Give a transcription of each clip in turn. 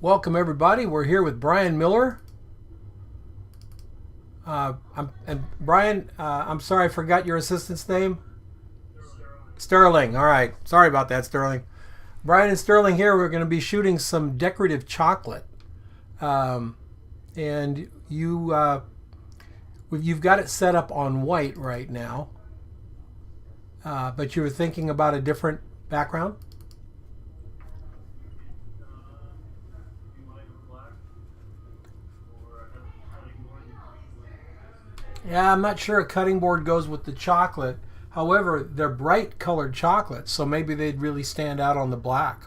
Welcome everybody. We're here with Brian Miller. Brian, I'm sorry I forgot your assistant's name. Sterling. All right. Sorry about that, Sterling. Brian and Sterling here. We're going to be shooting some decorative chocolate, and you've got it set up on white right now, but you were thinking about a different background. Yeah, I'm not sure a cutting board goes with the chocolate. However, they're bright colored chocolates, so maybe they'd really stand out on the black.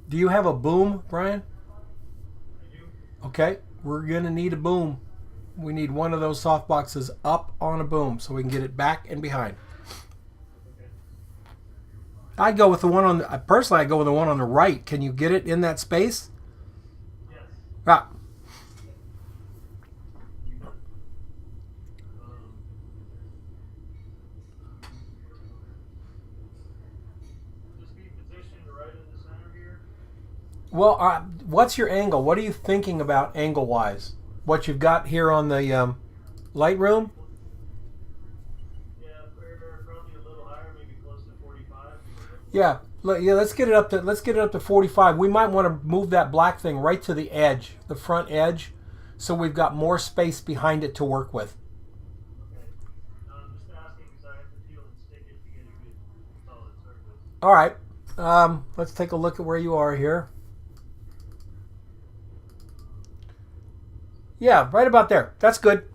Do you have a boom, Brian? Okay, we're gonna need a boom. We need one of those soft boxes up on a boom so we can get it back and behind. I'd go with the one on the, personally I'd go with the one on the right. Can you get it in that space? Ah, well, what's your angle? What are you thinking about angle wise? What you've got here on the Lightroom? Yeah, yeah. Let's get it up to 45. We might want to move that black thing right to the edge, the front edge, so we've got more space behind it to work with. All right. Let's take a look at where you are here. Yeah, right about there. That's good.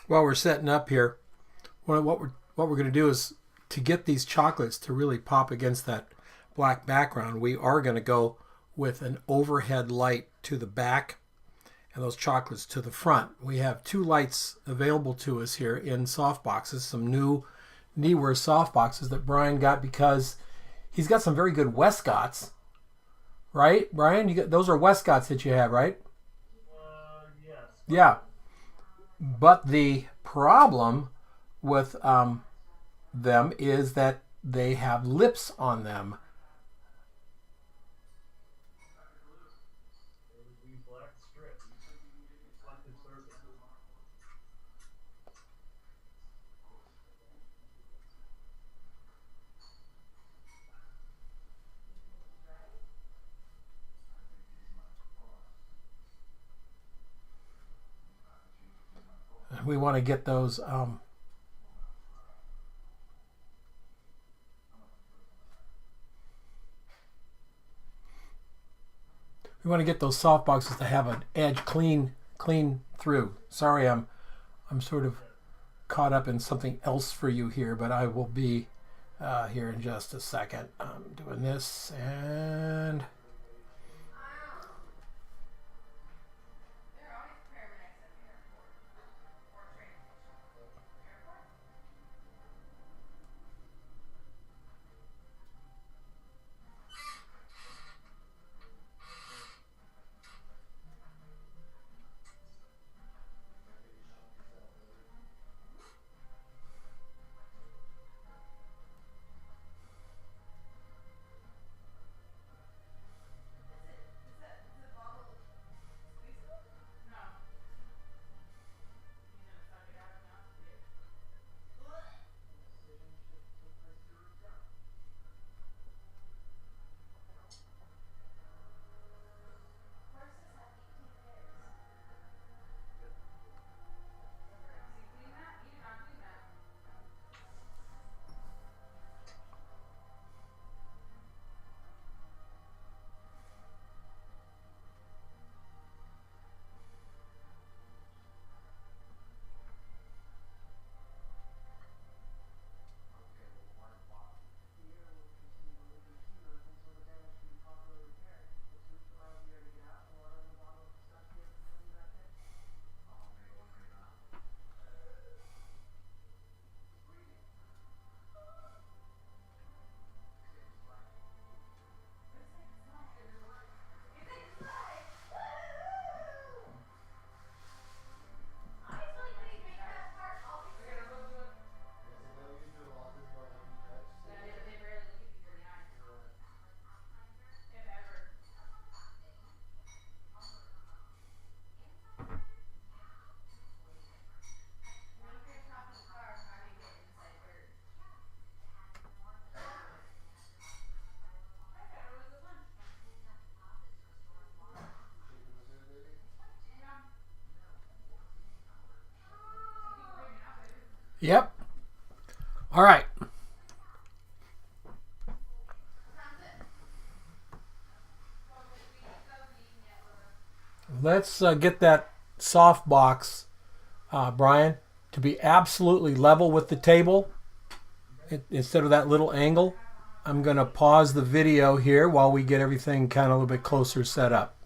While we're setting up here, what we're going to do is to get these chocolates to really pop against that black background. We are going to go with an overhead light to the back and those chocolates to the front. We have two lights available to us here in soft boxes, some new Neewer soft boxes that Brian got because he's got some very good Westcotts, right? Brian, you got those are Westcotts that you have, right? Yeah. But the problem with them is that they have lips on them. We want to get those we want to get those soft boxes to have an edge clean through. Sorry, I'm sort of caught up in something else for you here, but I will be here in just a second. I'm doing this and Yep. All right. Let's get that soft box, Brian, to be absolutely level with the table instead of that little angle. I'm going to pause the video here while we get everything kind of a little bit closer set up.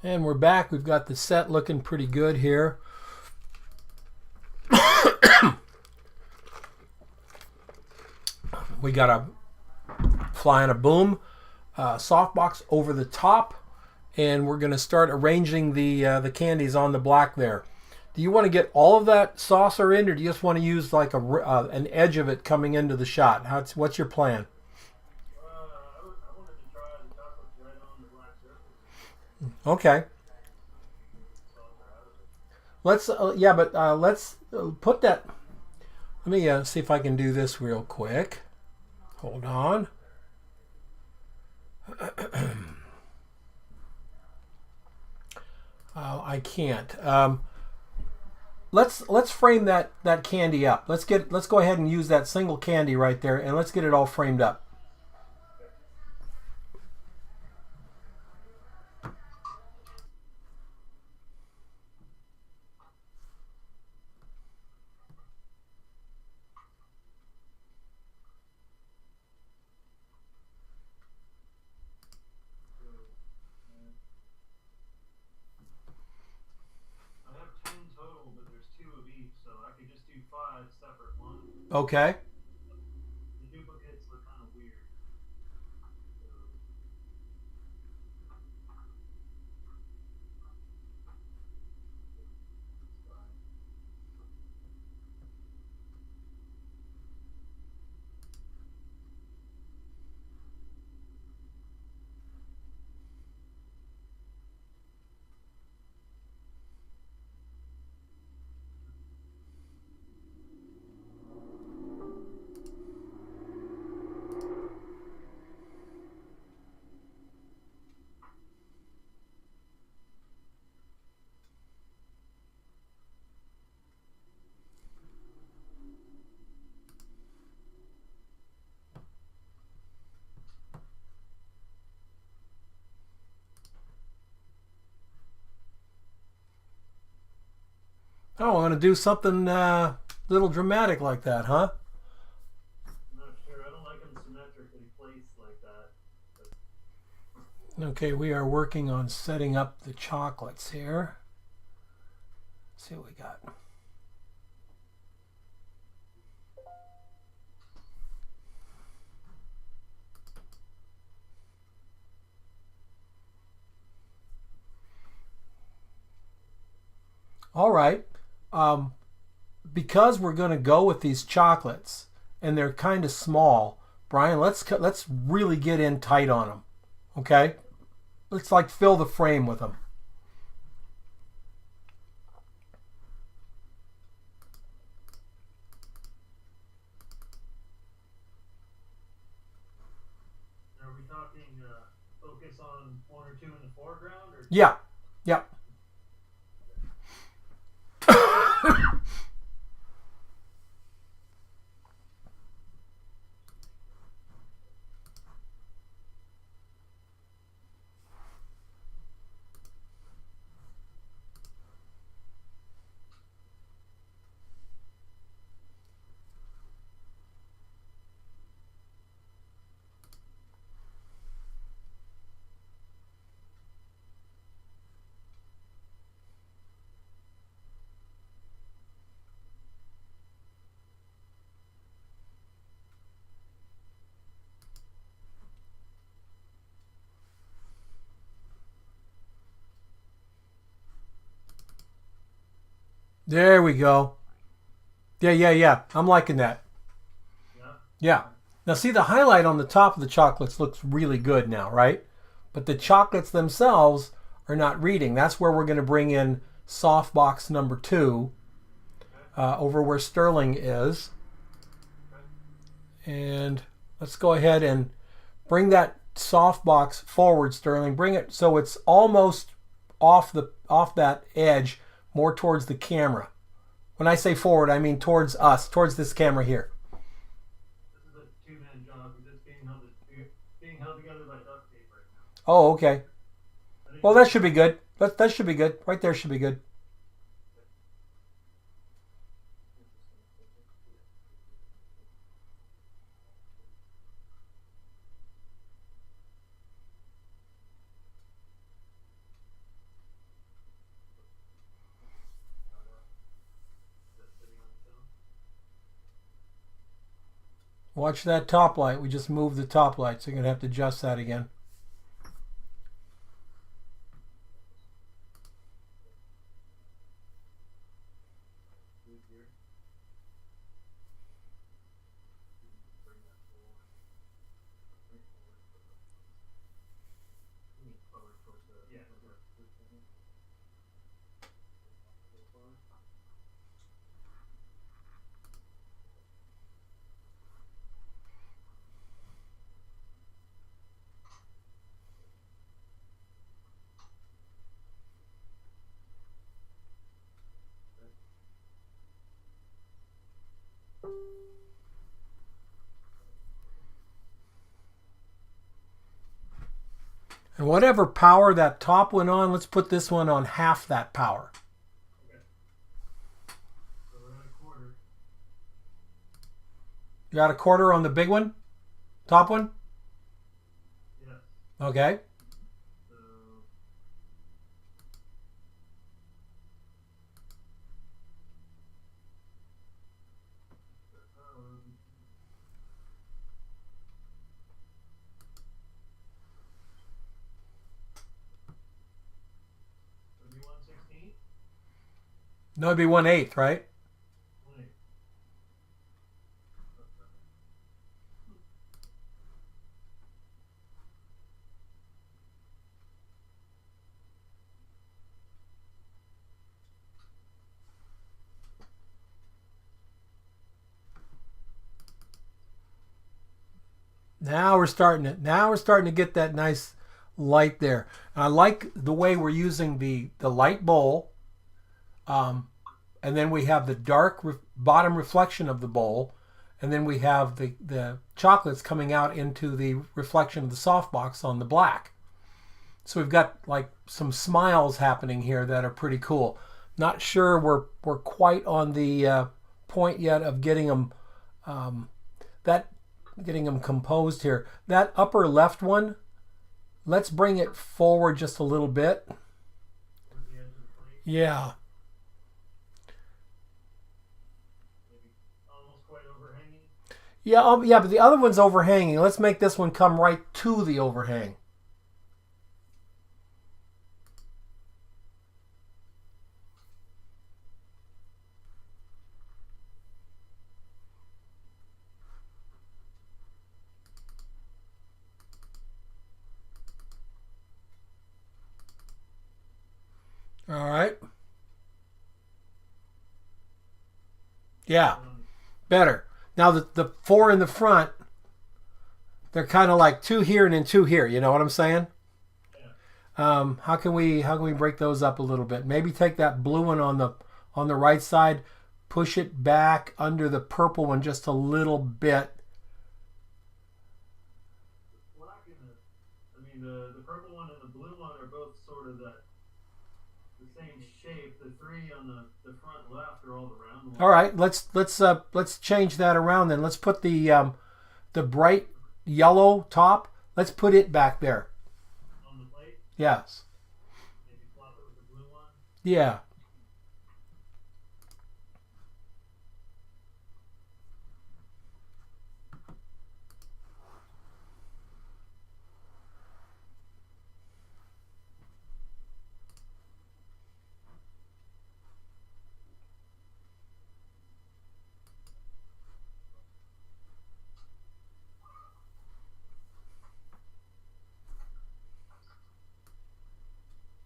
And we're back. We've got the set looking pretty good here. We got a fly on a boom softbox over the top, and we're going to start arranging the candies on the black there. Do you want to get all of that saucer in, or do you just want to use like an edge of it coming into the shot? What's your plan? I wanted to try the chocolate right on the black surface. Okay. Let's let's put that. Let me see if I can do this real quick. Hold on. I can't. Let's frame that candy up. Let's go ahead and use that single candy right there, and let's get it all framed up. Okay. The duplicates look kind of weird. Oh, I want to do something little dramatic like that, huh? I'm not sure. I don't like them symmetrically placed like that. Okay, we are working on setting up the chocolates here. Let's see what we got. All right. Because we're going to go with these chocolates and they're kind of small, Brian, let's really get in tight on them. Okay? Let's like fill the frame with them. Are we talking focus on one or two in the foreground? Or Yeah. Yep. There we go. Yeah. I'm liking that. Yeah. Now see, the highlight on the top of the chocolates looks really good now, right? But the chocolates themselves are not reading. That's where we're going to bring in softbox number 2 over where Sterling is. And let's go ahead and bring that softbox forward, Sterling. Bring it so it's almost off that edge, more towards the camera. When I say forward, I mean towards us, towards this camera here. This is a two-man job because it's being held together by duct tape right now. Oh, okay. I think Well, that should be good. That should be good. Right there should be good. that's sitting on its own. Watch that top light. We just moved the top light, so you're going to have to adjust that again. Move here. Bring that forward. Bring it forward. You mean forward towards the And whatever power that top went on, let's put this one on half that power. Okay. So we're at a quarter. You got a quarter on the big one? Top one? Yes. Okay. So would be 1/16. No, it'd be 1/8, right? 1/8. Now we're starting it. Now we're starting to get that nice light there. And I like the way we're using the light bowl. And then we have the dark bottom reflection of the bowl. And then we have the chocolates coming out into the reflection of the softbox on the black. So we've got like some smiles happening here that are pretty cool. Not sure we're quite on the point yet of getting them getting them composed here. That upper left one, let's bring it forward just a little bit. Towards the edge of the plate. Yeah. Maybe almost quite overhanging. Yeah, yeah, but the other one's overhanging. Let's make this one come right to the overhang. All right. Yeah, better. Now the four in the front, they're kind of like two here and then two here. You know what I'm saying? Yeah. How can we break those up a little bit? Maybe take that blue one on the right side, push it back under the purple one just a little bit. The black and the purple one and the blue one are both sort of the same shape. The three on the front left are all the round ones. All right, let's change that around then. Let's put the bright yellow top. Let's put it back there. On the plate. Yes. Maybe swap it with the blue one. Yeah.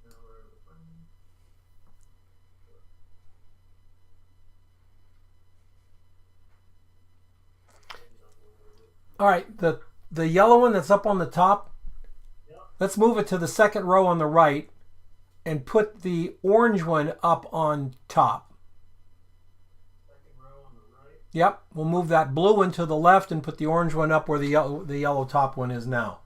Now we're at the front. All right, the yellow one that's up on the top, Yep. let's move it to the second row on the right and put the orange one up on top. Yep, we'll move that blue one to the left and put the orange one up where the yellow top one is now.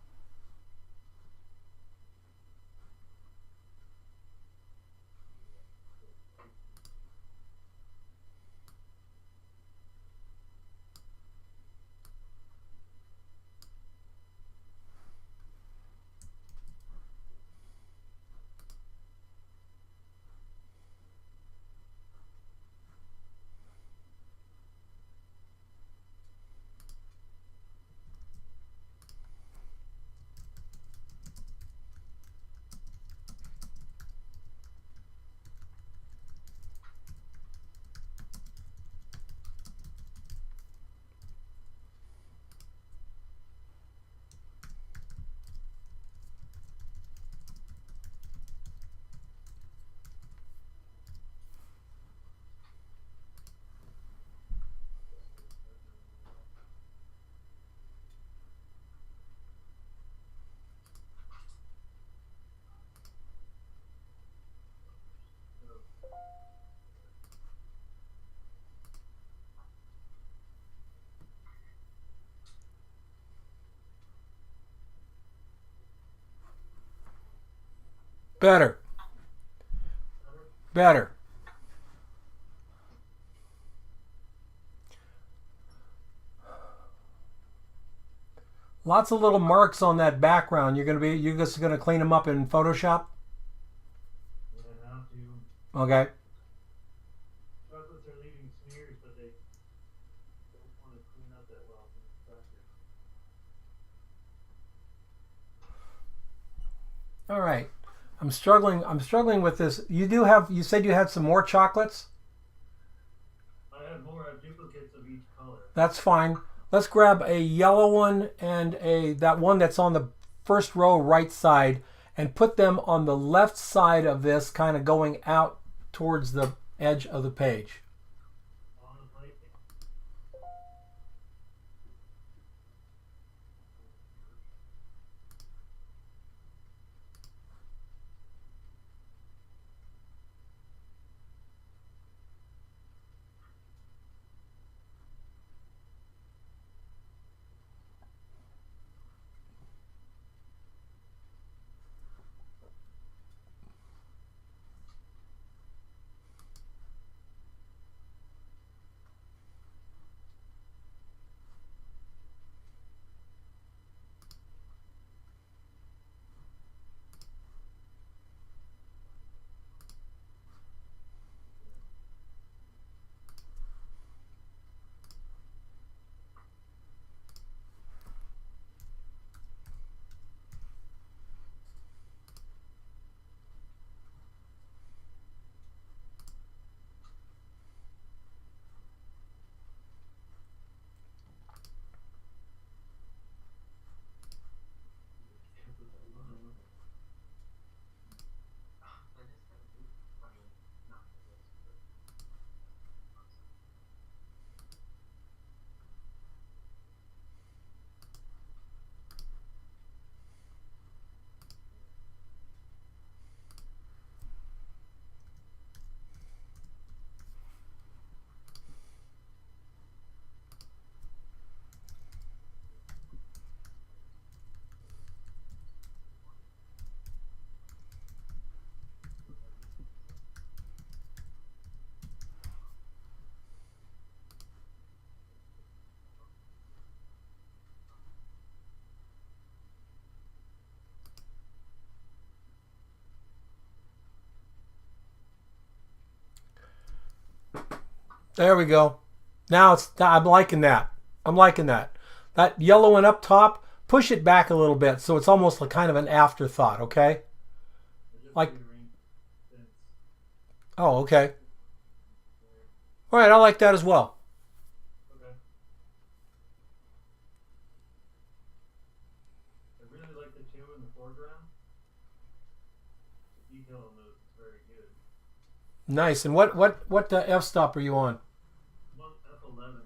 Better. Better. Lots of little marks on that background. You're just gonna clean them up in Photoshop? Yeah, I have to. Okay. Chocolates are leaving smears, but they don't want to clean up that well from the pressure. All right. I'm struggling with this. You said you had some more chocolates? I have more duplicates of each color. That's fine. Let's grab a yellow one and that one that's on the first row right side and put them on the left side of this, kind of going out towards the edge of the page. On the plate. There we go. Now I'm liking that. I'm liking that. That yellow one up top, push it back a little bit so it's almost like kind of an afterthought, okay? Like, oh, okay. All right, I like that as well. Okay. I really like the two in the foreground. The detail on those is very good. Nice. And what f-stop are you on? I'm on F11.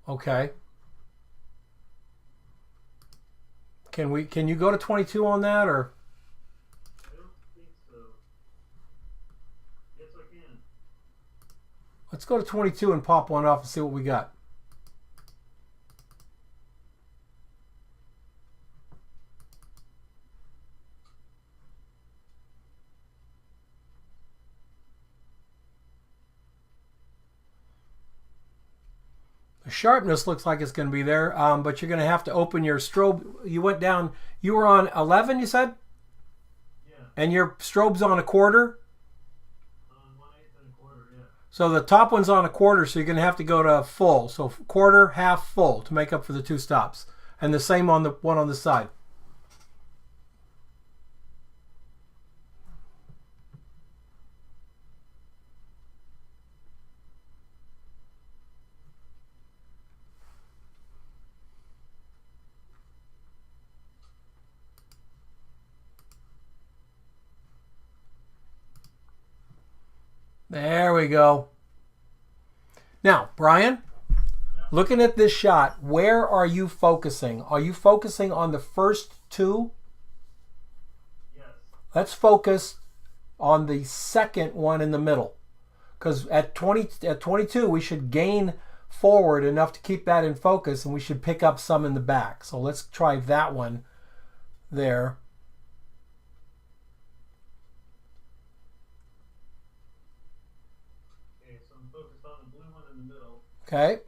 Okay. Can you go to 22 on that, or? I don't think so. Yes, I can. Let's go to 22 and pop one off and see what we got. The sharpness looks like it's going to be there, but you're going to have to open your strobe. You went down, you were on 11, you said? Yeah. And your strobe's on 1/4? On 1/8 and 1/4, yeah. So the top one's on 1/4, so you're going to have to go to full. So 1/4, half, full to make up for the 2 stops. And the same on the one on the side. There we go. Now, Brian, looking at this shot, where are you focusing? Are you focusing on the first 2? Yes. Let's focus on the second one in the middle. Because at 22, we should gain forward enough to keep that in focus, and we should pick up some in the back. So let's try that one there. Okay, so I'm focused on the blue one in the middle. Okay.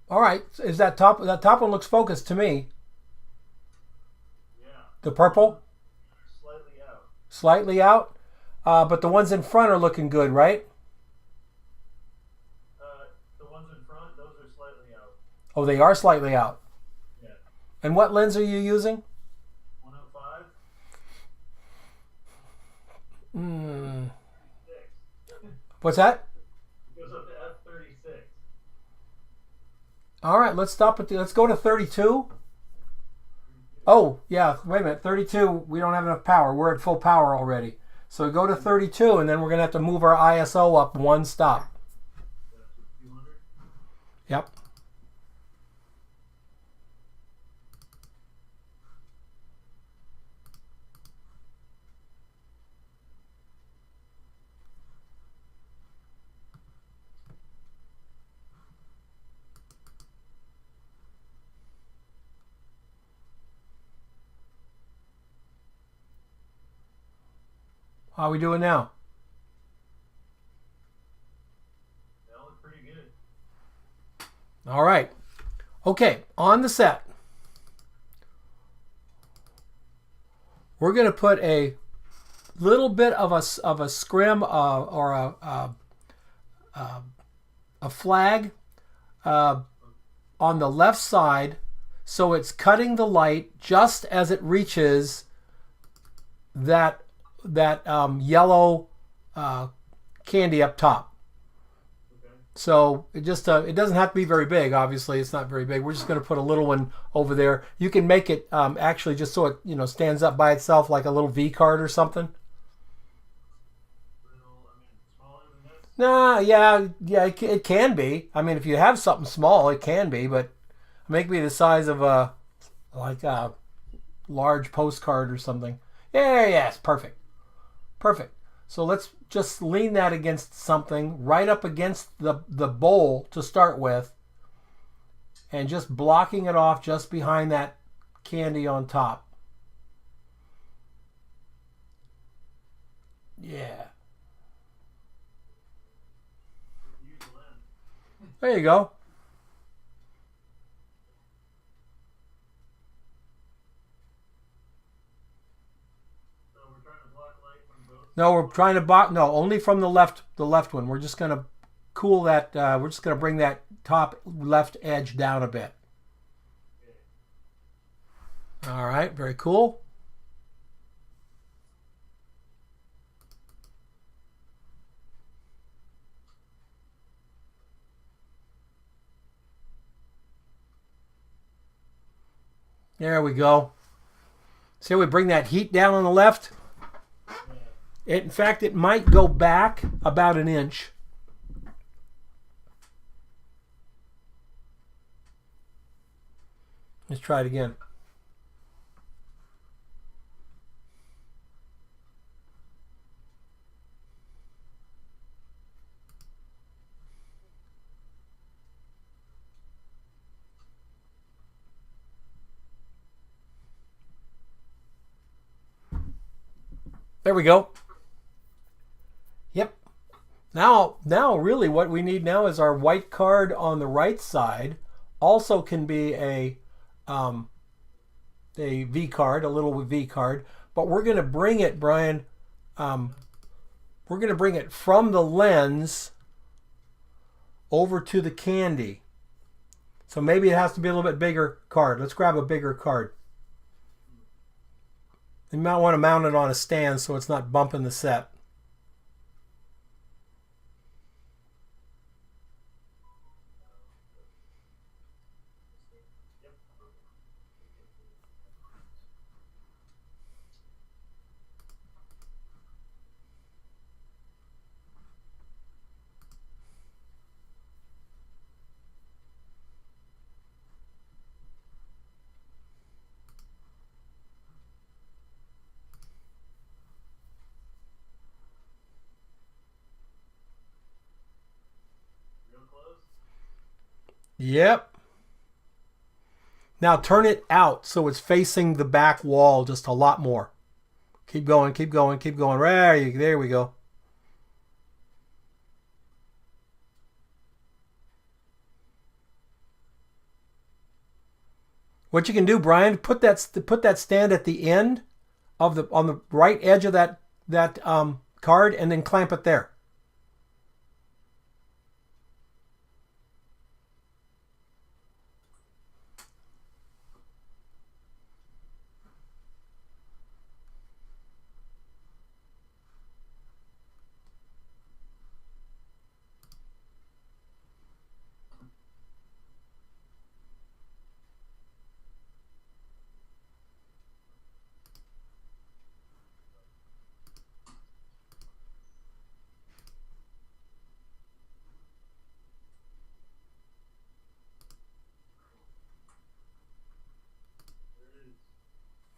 All right. Is that top one looks focused to me? Yeah. The purple? Slightly out. Slightly out. But the ones in front are looking good, right? The ones in front, those are slightly out. Oh, they are slightly out. Yeah. And what lens are you using? 105. What's that? It goes up to f36. All right, let's stop at let's go to 32. Oh, yeah, wait a minute. 32, we don't have enough power. We're at full power already. So we go to 32, and then we're going to have to move our ISO up 1 stop. That's 200. Yep. How are we doing now? That looked pretty good. All right. Okay, on the set. We're going to put a little bit of a scrim or a flag on the left side, so it's cutting the light just as it reaches that yellow candy up top. Okay. So it just it doesn't have to be very big. Obviously, it's not very big. We're just going to put a little one over there. You can make it actually just so it stands up by itself like a little V card or something. Smaller than this? Nah, yeah, it can be. I mean, if you have something small, it can be, but make me the size of a large postcard or something. Yeah, it's perfect. Perfect. So let's just lean that against something right up against the bowl to start with, and just blocking it off just behind that candy on top. Yeah. There you go. No, we're trying to block. No, only from the left one. We're just gonna cool that. We're just gonna bring that top left edge down a bit. All right, very cool. There we go. See how we bring that heat down on the left? In fact, it might go back about 1 inch. Let's try it again. There we go. Yep. Now, really, what we need now is our white card on the right side. Also, can be a V card, a little V card. But we're going to bring it, Brian. We're going to bring it from the lens over to the candy. So maybe it has to be a little bit bigger card. Let's grab a bigger card. You might want to mount it on a stand so it's not bumping the set. Real close. Yep. Now turn it out so it's facing the back wall just a lot more. Keep going, keep going, keep going. There we go. What you can do, Brian, put that stand at the end of the on the right edge of that card, and then clamp it there.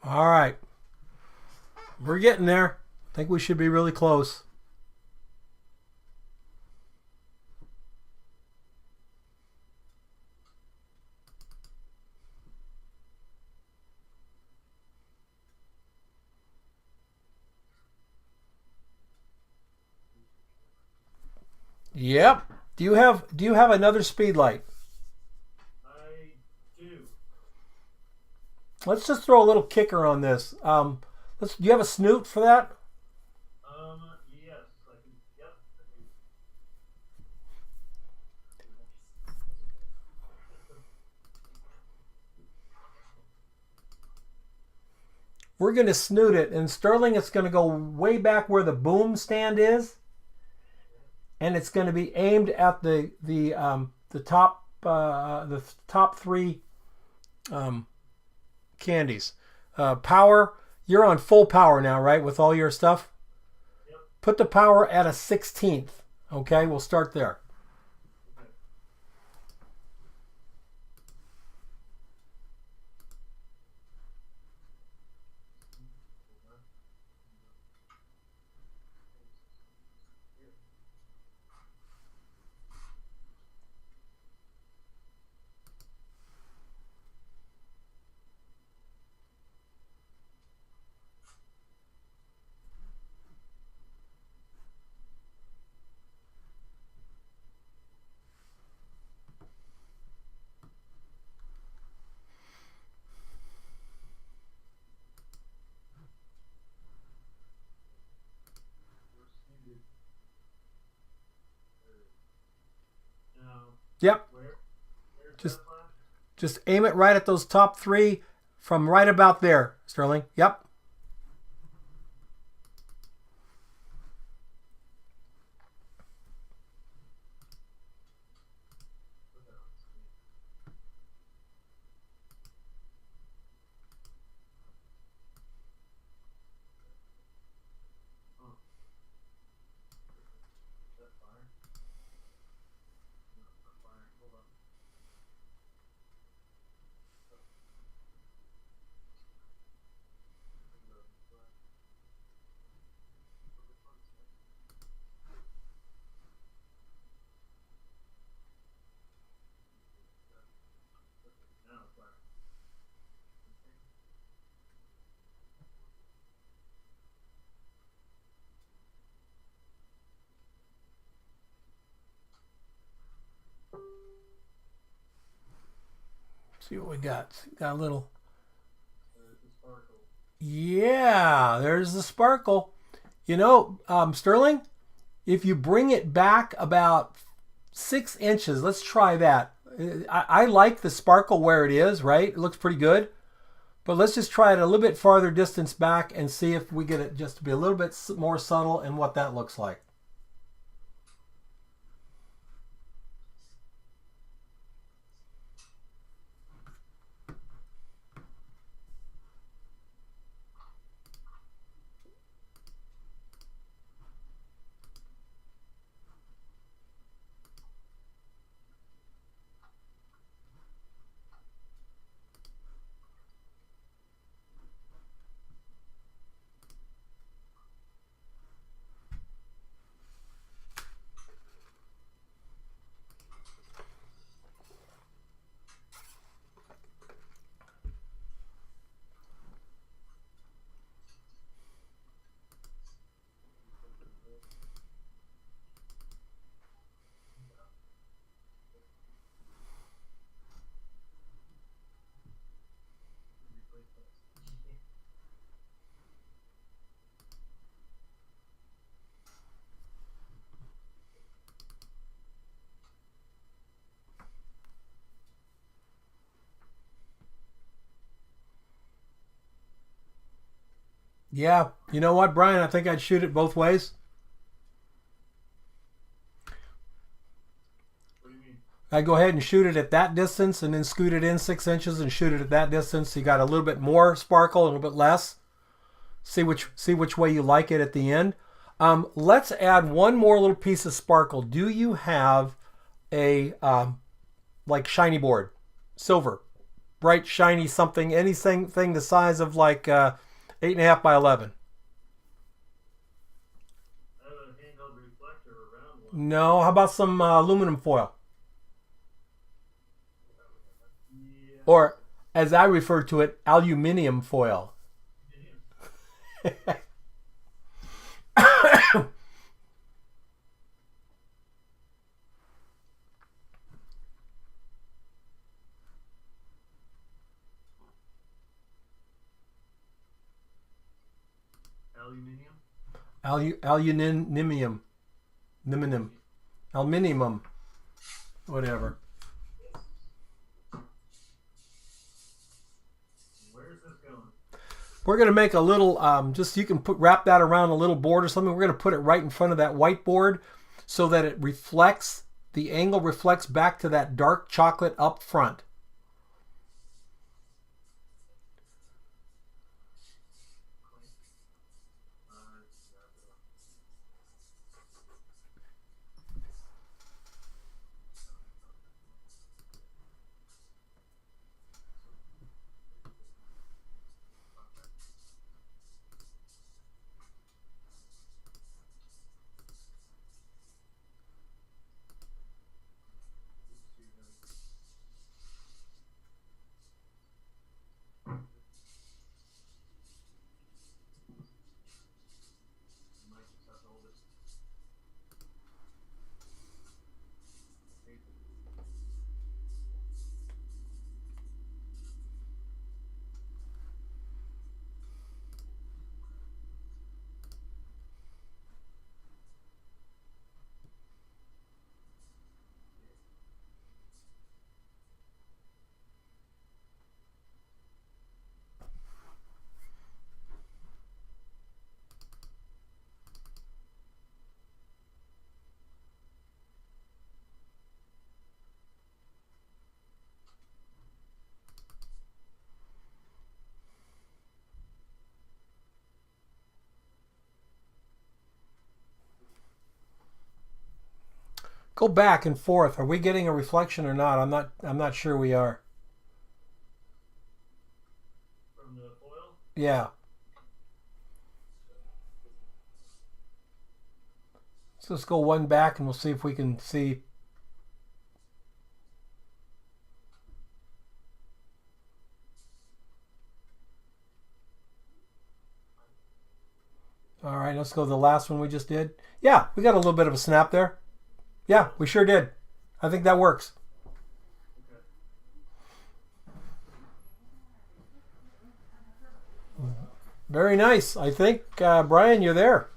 All right. We're getting there. I think we should be really close. Yep. Do you have another speed light? I do. Let's just throw a little kicker on this. Do you have a snoot for that? Yes, I can. Yep, I do. We're going to snoot it, and Sterling, it's going to go way back where the boom stand is, and it's going to be aimed at the top three candies. Power, you're on full power now, right? With all your stuff. Yep. Put the power at a 16th. Okay, we'll start there. Okay. Now, Yep. where's Just that flash? just aim it right at those top three from right about there, Sterling. Yep. Oh. Is that fire? No, it's not fire. Hold on. See what we got. Got a little. There's the sparkle. Yeah, there's the sparkle. You know, Sterling, if you bring it back about 6 inches, let's try that. I like the sparkle where it is, right? It looks pretty good. But let's just try it a little bit farther distance back and see if we get it just to be a little bit more subtle and what that looks like. Yeah, you know what, Brian? I think I'd shoot it both ways. What do you mean? I'd go ahead and shoot it at that distance and then scoot it in 6 inches and shoot it at that distance. So you got a little bit more sparkle, a little bit less. See which way you like it at the end. Let's add one more little piece of sparkle. Do you have a like shiny board, silver, bright shiny something, anything the size of like 8.5 by 11? I have a handheld reflector around one. No. How about some aluminum foil, Yeah. or as I refer to it, aluminium foil? Aluminium. Aluminium, whatever. Where's this going? We're going to make a little, just you can wrap that around a little board or something. We're going to put it right in front of that whiteboard so that it reflects, the angle reflects back to that dark chocolate up front. Go back and forth. Are we getting a reflection or not? I'm not sure we are. From the foil? Yeah. So let's go one back and we'll see if we can see. All right, let's go to the last one we just did. Yeah, we got a little bit of a snap there. Yeah, we sure did. I think that works. Okay. Very nice. I think Brian, you're there.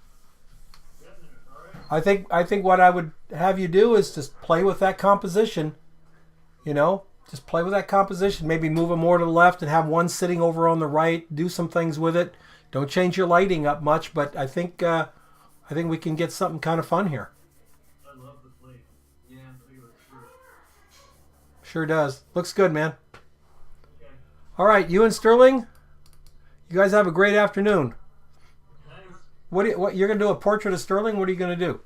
Getting there. All right. I think what I would have you do is just play with that composition. You know, just play with that composition. Maybe move it more to the left and have one sitting over on the right. Do some things with it. Don't change your lighting up much, but I think we can get something kind of fun here. I love the plate. Yeah, I think it looks great. Sure does. Looks good, man. Okay. All right, you and Sterling, you guys have a great afternoon. Thanks. What you're gonna do a portrait of Sterling? What are you gonna do?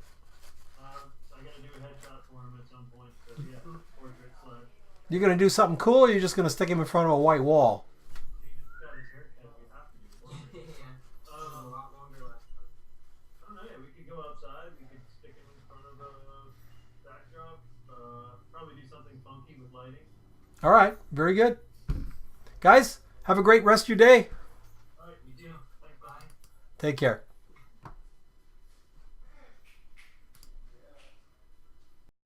I gotta do a headshot for him at some point. But yeah, portrait slash. You're gonna do something cool, or you're just gonna stick him in front of a white wall? He just got his haircut. You have to do a portrait. Yeah. A lot longer last time. I don't know. Yeah, we could go outside. We could stick him in front of a backdrop. Probably do something funky with lighting. All right, very good. Guys, have a great rest of your day. All right, you too. Thanks, bye. Take care.